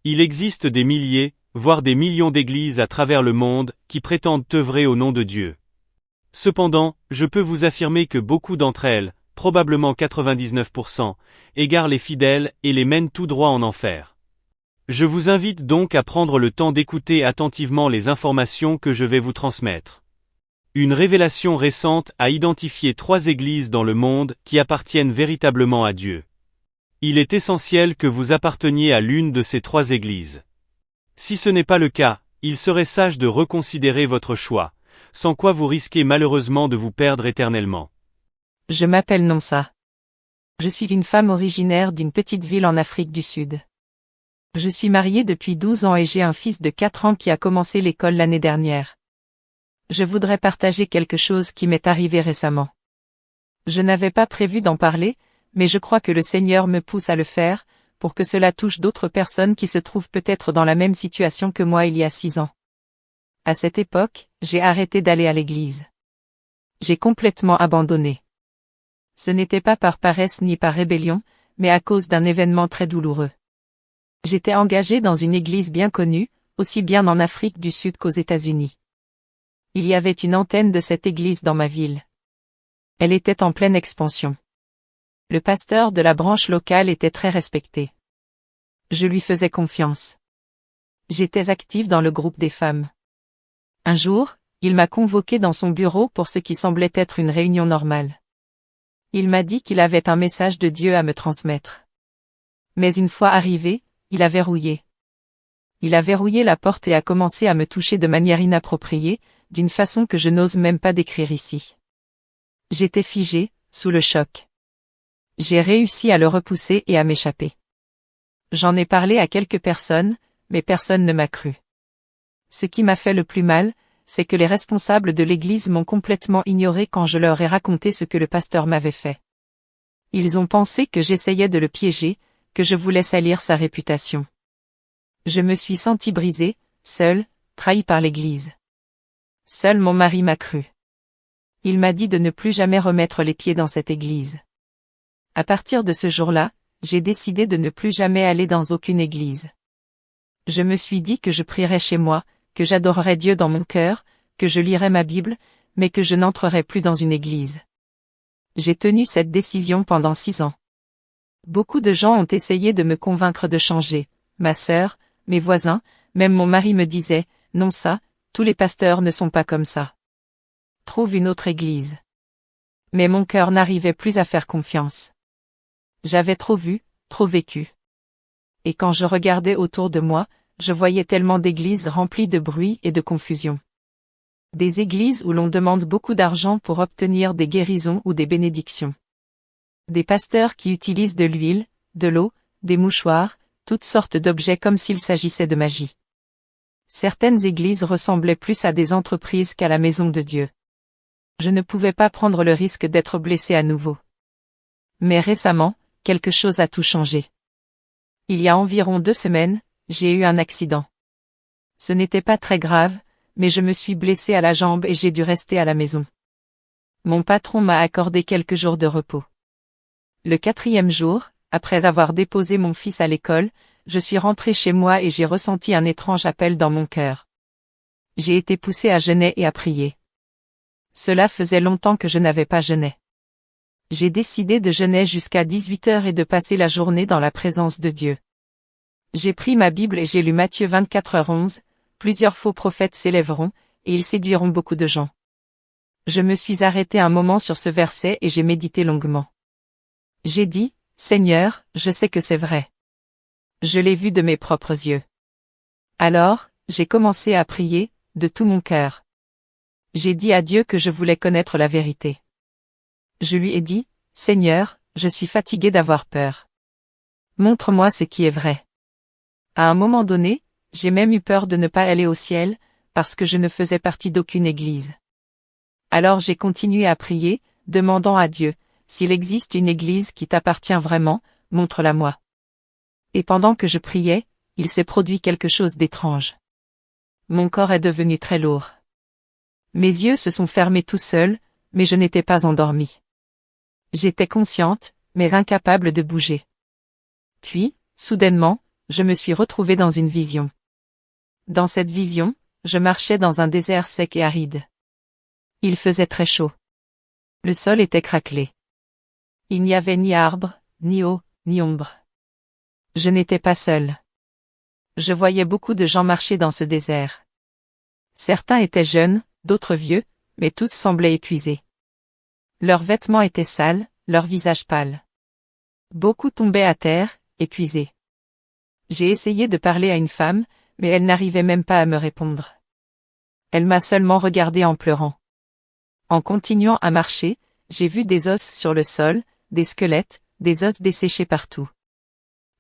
Il existe des milliers, voire des millions d'églises à travers le monde, qui prétendent œuvrer au nom de Dieu. Cependant, je peux vous affirmer que beaucoup d'entre elles, probablement 99%, égarent les fidèles et les mènent tout droit en enfer. Je vous invite donc à prendre le temps d'écouter attentivement les informations que je vais vous transmettre. Une révélation récente a identifié 3 églises dans le monde qui appartiennent véritablement à Dieu. Il est essentiel que vous apparteniez à l'une de ces 3 églises. Si ce n'est pas le cas, il serait sage de reconsidérer votre choix, sans quoi vous risquez malheureusement de vous perdre éternellement. Je m'appelle Nonsa. Je suis une femme originaire d'une petite ville en Afrique du Sud. Je suis mariée depuis 12 ans et j'ai un fils de 4 ans qui a commencé l'école l'année dernière. Je voudrais partager quelque chose qui m'est arrivé récemment. Je n'avais pas prévu d'en parler, mais je crois que le Seigneur me pousse à le faire, pour que cela touche d'autres personnes qui se trouvent peut-être dans la même situation que moi il y a 6 ans. À cette époque, j'ai arrêté d'aller à l'église. J'ai complètement abandonné. Ce n'était pas par paresse ni par rébellion, mais à cause d'un événement très douloureux. J'étais engagée dans une église bien connue, aussi bien en Afrique du Sud qu'aux États-Unis. Il y avait une antenne de cette église dans ma ville. Elle était en pleine expansion. Le pasteur de la branche locale était très respecté. Je lui faisais confiance. J'étais active dans le groupe des femmes. Un jour, il m'a convoqué dans son bureau pour ce qui semblait être une réunion normale. Il m'a dit qu'il avait un message de Dieu à me transmettre. Mais une fois arrivé, il a verrouillé. Il a verrouillé la porte et a commencé à me toucher de manière inappropriée, d'une façon que je n'ose même pas décrire ici. J'étais figée, sous le choc. J'ai réussi à le repousser et à m'échapper. J'en ai parlé à quelques personnes, mais personne ne m'a cru. Ce qui m'a fait le plus mal, c'est que les responsables de l'église m'ont complètement ignoré quand je leur ai raconté ce que le pasteur m'avait fait. Ils ont pensé que j'essayais de le piéger, que je voulais salir sa réputation. Je me suis sentie brisée, seule, trahie par l'église. Seul mon mari m'a cru. Il m'a dit de ne plus jamais remettre les pieds dans cette église. À partir de ce jour-là, j'ai décidé de ne plus jamais aller dans aucune église. Je me suis dit que je prierais chez moi, que j'adorerais Dieu dans mon cœur, que je lirais ma Bible, mais que je n'entrerais plus dans une église. J'ai tenu cette décision pendant 6 ans. Beaucoup de gens ont essayé de me convaincre de changer. Ma sœur, mes voisins, même mon mari me disaient, non ça, tous les pasteurs ne sont pas comme ça. Trouve une autre église. Mais mon cœur n'arrivait plus à faire confiance. J'avais trop vu, trop vécu. Et quand je regardais autour de moi, je voyais tellement d'églises remplies de bruit et de confusion. Des églises où l'on demande beaucoup d'argent pour obtenir des guérisons ou des bénédictions. Des pasteurs qui utilisent de l'huile, de l'eau, des mouchoirs, toutes sortes d'objets comme s'il s'agissait de magie. Certaines églises ressemblaient plus à des entreprises qu'à la maison de Dieu. Je ne pouvais pas prendre le risque d'être blessée à nouveau. Mais récemment, quelque chose a tout changé. Il y a environ 2 semaines, j'ai eu un accident. Ce n'était pas très grave, mais je me suis blessée à la jambe et j'ai dû rester à la maison. Mon patron m'a accordé quelques jours de repos. Le 4e jour, après avoir déposé mon fils à l'école, je suis rentrée chez moi et j'ai ressenti un étrange appel dans mon cœur. J'ai été poussée à jeûner et à prier. Cela faisait longtemps que je n'avais pas jeûné. J'ai décidé de jeûner jusqu'à 18 heures et de passer la journée dans la présence de Dieu. J'ai pris ma Bible et j'ai lu Matthieu 24h11, plusieurs faux prophètes s'élèveront, et ils séduiront beaucoup de gens. Je me suis arrêtée un moment sur ce verset et j'ai médité longuement. J'ai dit, Seigneur, je sais que c'est vrai. Je l'ai vu de mes propres yeux. Alors, j'ai commencé à prier, de tout mon cœur. J'ai dit à Dieu que je voulais connaître la vérité. Je lui ai dit, Seigneur, je suis fatiguée d'avoir peur. Montre-moi ce qui est vrai. À un moment donné, j'ai même eu peur de ne pas aller au ciel, parce que je ne faisais partie d'aucune église. Alors j'ai continué à prier, demandant à Dieu, s'il existe une église qui t'appartient vraiment, montre-la-moi. Et pendant que je priais, il s'est produit quelque chose d'étrange. Mon corps est devenu très lourd. Mes yeux se sont fermés tout seuls, mais je n'étais pas endormie. J'étais consciente, mais incapable de bouger. Puis, soudainement, je me suis retrouvé dans une vision. Dans cette vision, je marchais dans un désert sec et aride. Il faisait très chaud. Le sol était craquelé. Il n'y avait ni arbre, ni eau, ni ombre. Je n'étais pas seul. Je voyais beaucoup de gens marcher dans ce désert. Certains étaient jeunes, d'autres vieux, mais tous semblaient épuisés. Leurs vêtements étaient sales, leurs visages pâles. Beaucoup tombaient à terre, épuisés. J'ai essayé de parler à une femme, mais elle n'arrivait même pas à me répondre. Elle m'a seulement regardé en pleurant. En continuant à marcher, j'ai vu des os sur le sol, des squelettes, des os desséchés partout.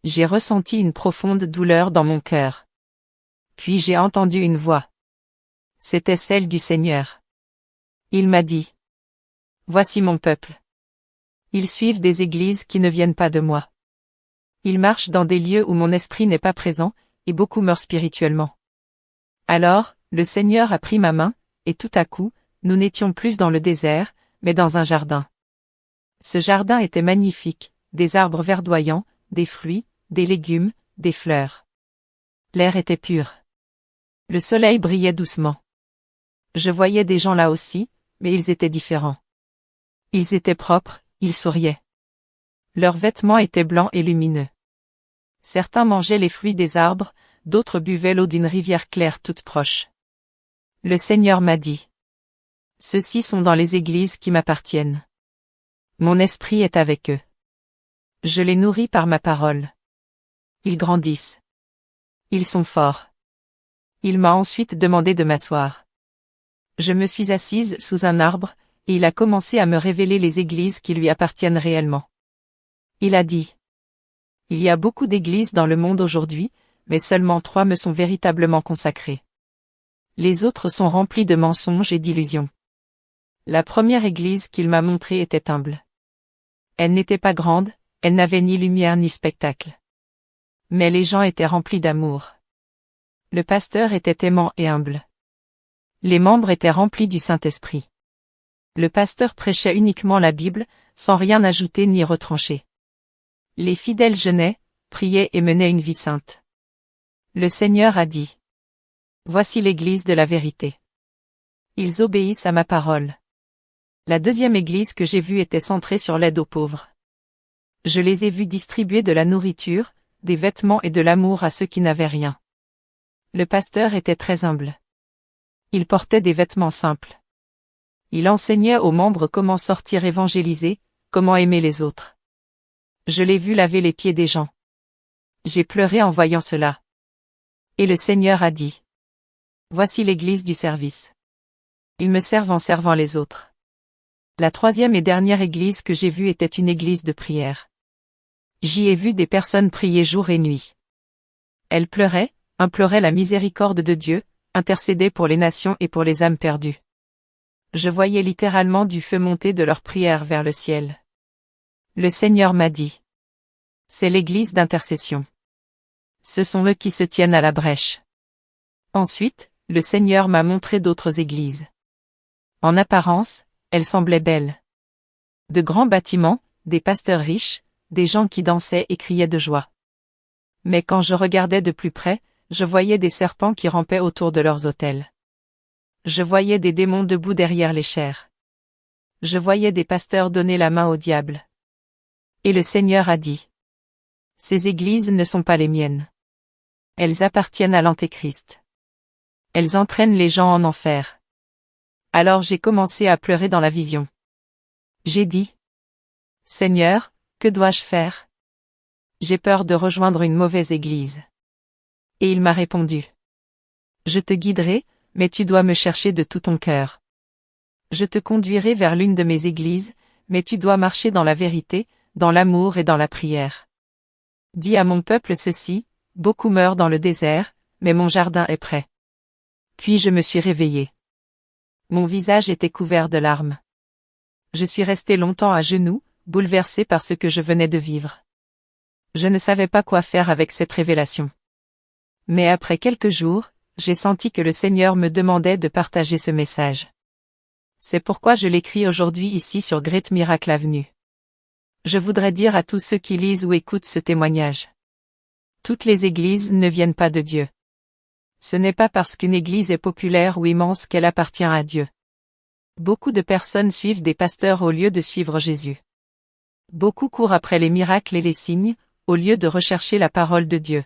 J'ai ressenti une profonde douleur dans mon cœur. Puis j'ai entendu une voix. C'était celle du Seigneur. Il m'a dit: Voici mon peuple. Ils suivent des églises qui ne viennent pas de moi. Ils marchent dans des lieux où mon esprit n'est pas présent, et beaucoup meurent spirituellement. Alors, le Seigneur a pris ma main, et tout à coup, nous n'étions plus dans le désert, mais dans un jardin. Ce jardin était magnifique, des arbres verdoyants, des fruits, des légumes, des fleurs. L'air était pur. Le soleil brillait doucement. Je voyais des gens là aussi, mais ils étaient différents. Ils étaient propres, ils souriaient. Leurs vêtements étaient blancs et lumineux. Certains mangeaient les fruits des arbres, d'autres buvaient l'eau d'une rivière claire toute proche. Le Seigneur m'a dit: Ceux-ci sont dans les églises qui m'appartiennent. Mon esprit est avec eux. Je les nourris par ma parole. Ils grandissent. Ils sont forts. Il m'a ensuite demandé de m'asseoir. Je me suis assise sous un arbre, et il a commencé à me révéler les églises qui lui appartiennent réellement. Il a dit: Il y a beaucoup d'églises dans le monde aujourd'hui, mais seulement 3 me sont véritablement consacrées. Les autres sont remplies de mensonges et d'illusions. La première église qu'il m'a montrée était humble. Elle n'était pas grande, elle n'avait ni lumière ni spectacle. Mais les gens étaient remplis d'amour. Le pasteur était aimant et humble. Les membres étaient remplis du Saint-Esprit. Le pasteur prêchait uniquement la Bible, sans rien ajouter ni retrancher. Les fidèles jeûnaient, priaient et menaient une vie sainte. Le Seigneur a dit: Voici l'église de la vérité. Ils obéissent à ma parole. La deuxième église que j'ai vue était centrée sur l'aide aux pauvres. Je les ai vus distribuer de la nourriture, des vêtements et de l'amour à ceux qui n'avaient rien. Le pasteur était très humble. Il portait des vêtements simples. Il enseignait aux membres comment sortir évangéliser, comment aimer les autres. Je l'ai vu laver les pieds des gens. J'ai pleuré en voyant cela. Et le Seigneur a dit: Voici l'église du service. Ils me servent en servant les autres. La troisième et dernière église que j'ai vue était une église de prière. J'y ai vu des personnes prier jour et nuit. Elles pleuraient, imploraient la miséricorde de Dieu, intercédaient pour les nations et pour les âmes perdues. Je voyais littéralement du feu monter de leurs prières vers le ciel. Le Seigneur m'a dit: C'est l'église d'intercession. Ce sont eux qui se tiennent à la brèche. Ensuite, le Seigneur m'a montré d'autres églises. En apparence, elles semblaient belles. De grands bâtiments, des pasteurs riches, des gens qui dansaient et criaient de joie. Mais quand je regardais de plus près, je voyais des serpents qui rampaient autour de leurs autels. Je voyais des démons debout derrière les chairs. Je voyais des pasteurs donner la main au diable. Et le Seigneur a dit: Ces églises ne sont pas les miennes. Elles appartiennent à l'Antéchrist. Elles entraînent les gens en enfer. Alors j'ai commencé à pleurer dans la vision. J'ai dit: Seigneur, que dois-je faire? J'ai peur de rejoindre une mauvaise église. Et il m'a répondu: Je te guiderai, mais tu dois me chercher de tout ton cœur. Je te conduirai vers l'une de mes églises, mais tu dois marcher dans la vérité, dans l'amour et dans la prière. Dis à mon peuple ceci: beaucoup meurent dans le désert, mais mon jardin est prêt. Puis je me suis réveillé. Mon visage était couvert de larmes. Je suis resté longtemps à genoux, bouleversé par ce que je venais de vivre. Je ne savais pas quoi faire avec cette révélation. Mais après quelques jours, j'ai senti que le Seigneur me demandait de partager ce message. C'est pourquoi je l'écris aujourd'hui ici sur Great Miracle Avenue. Je voudrais dire à tous ceux qui lisent ou écoutent ce témoignage: Toutes les églises ne viennent pas de Dieu. Ce n'est pas parce qu'une église est populaire ou immense qu'elle appartient à Dieu. Beaucoup de personnes suivent des pasteurs au lieu de suivre Jésus. Beaucoup courent après les miracles et les signes, au lieu de rechercher la parole de Dieu.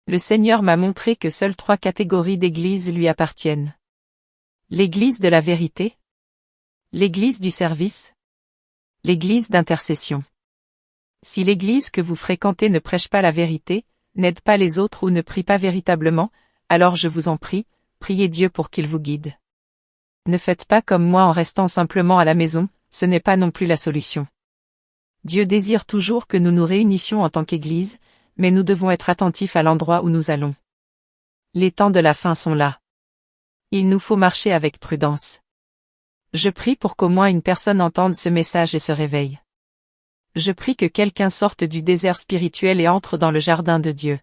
Le Seigneur m'a montré que seules 3 catégories d'églises lui appartiennent. L'église de la vérité, l'église du service, l'église d'intercession. Si l'église que vous fréquentez ne prêche pas la vérité, n'aide pas les autres ou ne prie pas véritablement, alors je vous en prie, priez Dieu pour qu'il vous guide. Ne faites pas comme moi en restant simplement à la maison, ce n'est pas non plus la solution. Dieu désire toujours que nous nous réunissions en tant qu'Église, mais nous devons être attentifs à l'endroit où nous allons. Les temps de la fin sont là. Il nous faut marcher avec prudence. Je prie pour qu'au moins une personne entende ce message et se réveille. Je prie que quelqu'un sorte du désert spirituel et entre dans le jardin de Dieu.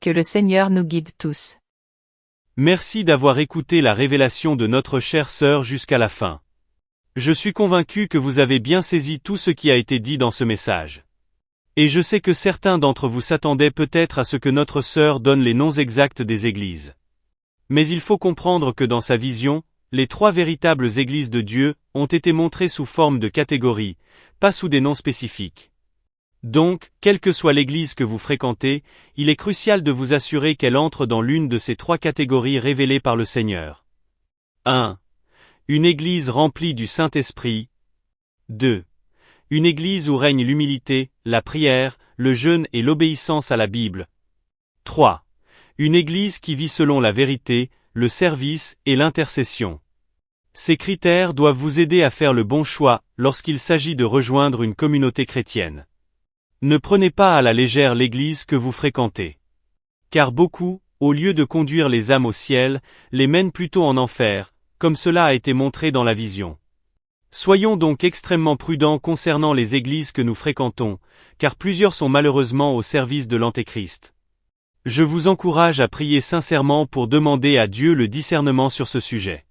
Que le Seigneur nous guide tous. Merci d'avoir écouté la révélation de notre chère sœur jusqu'à la fin. Je suis convaincu que vous avez bien saisi tout ce qui a été dit dans ce message. Et je sais que certains d'entre vous s'attendaient peut-être à ce que notre sœur donne les noms exacts des églises. Mais il faut comprendre que dans sa vision, les 3 véritables églises de Dieu ont été montrées sous forme de catégories, pas sous des noms spécifiques. Donc, quelle que soit l'église que vous fréquentez, il est crucial de vous assurer qu'elle entre dans l'une de ces 3 catégories révélées par le Seigneur. 1. Une église remplie du Saint-Esprit. 2. Une église où règne l'humilité, la prière, le jeûne et l'obéissance à la Bible. 3. Une église qui vit selon la vérité, le service et l'intercession. Ces critères doivent vous aider à faire le bon choix lorsqu'il s'agit de rejoindre une communauté chrétienne. Ne prenez pas à la légère l'église que vous fréquentez. Car beaucoup, au lieu de conduire les âmes au ciel, les mènent plutôt en enfer, comme cela a été montré dans la vision. Soyons donc extrêmement prudents concernant les églises que nous fréquentons, car plusieurs sont malheureusement au service de l'Antéchrist. Je vous encourage à prier sincèrement pour demander à Dieu le discernement sur ce sujet.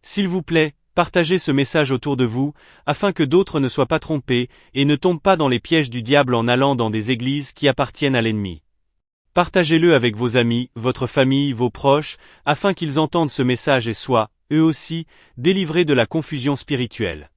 S'il vous plaît, partagez ce message autour de vous, afin que d'autres ne soient pas trompés et ne tombent pas dans les pièges du diable en allant dans des églises qui appartiennent à l'ennemi. Partagez-le avec vos amis, votre famille, vos proches, afin qu'ils entendent ce message et soient, eux aussi, délivrés de la confusion spirituelle.